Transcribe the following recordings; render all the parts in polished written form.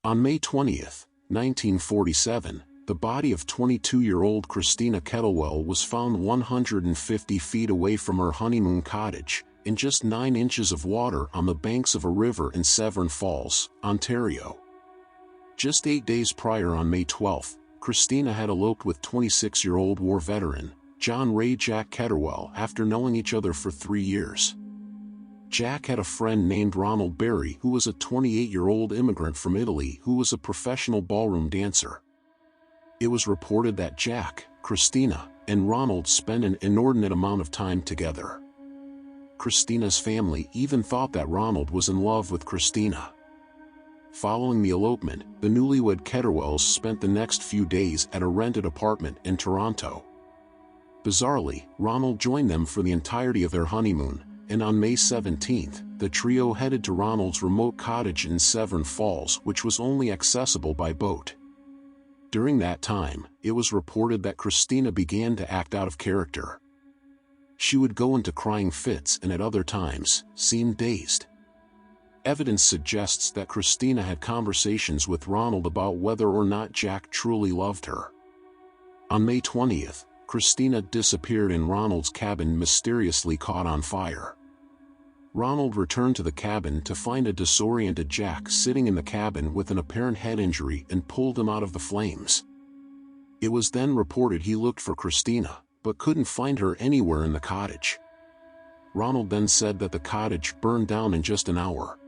On May 20, 1947, the body of 22-year-old Christina Kettlewell was found 150 feet away from her honeymoon cottage, in just 9 inches of water on the banks of a river in Severn Falls, Ontario. Just 8 days prior, on May 12, Christina had eloped with 26-year-old war veteran, John Ray Jack Ketterwell, after knowing each other for 3 years. Jack had a friend named Ronald Barrie who was a 28-year-old immigrant from Italy who was a professional ballroom dancer. It was reported that Jack, Christina, and Ronald spent an inordinate amount of time together. Christina's family even thought that Ronald was in love with Christina. Following the elopement, the newlywed Ketterwells spent the next few days at a rented apartment in Toronto. Bizarrely, Ronald joined them for the entirety of their honeymoon, and on May 17, the trio headed to Ronald's remote cottage in Severn Falls, which was only accessible by boat. During that time, it was reported that Christina began to act out of character. She would go into crying fits and at other times, seemed dazed. Evidence suggests that Christina had conversations with Ronald about whether or not Jack truly loved her. On May 20, Christina disappeared in Ronald's cabin, mysteriously caught on fire. Ronald returned to the cabin to find a disoriented Jack sitting in the cabin with an apparent head injury and pulled him out of the flames. It was then reported he looked for Christina, but couldn't find her anywhere in the cottage. Ronald then said that the cottage burned down in just an hour.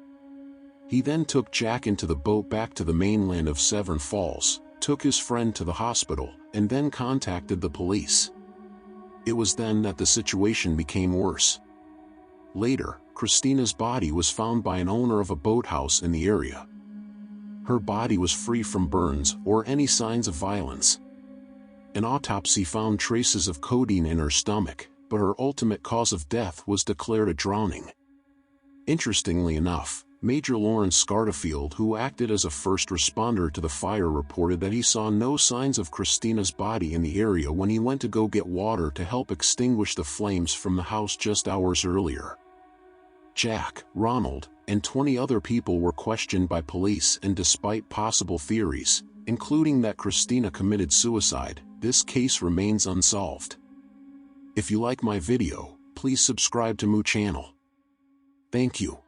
He then took Jack into the boat back to the mainland of Severn Falls, took his friend to the hospital, and then contacted the police. It was then that the situation became worse. Later, Christina's body was found by an owner of a boathouse in the area. Her body was free from burns or any signs of violence. An autopsy found traces of codeine in her stomach, but her ultimate cause of death was declared a drowning. Interestingly enough, Major Lawrence Scarterfield, who acted as a first responder to the fire, reported that he saw no signs of Christina's body in the area when he went to go get water to help extinguish the flames from the house just hours earlier. Jack, Ronald, and 20 other people were questioned by police, and despite possible theories, including that Christina committed suicide, this case remains unsolved. If you like my video, please subscribe to my channel. Thank you.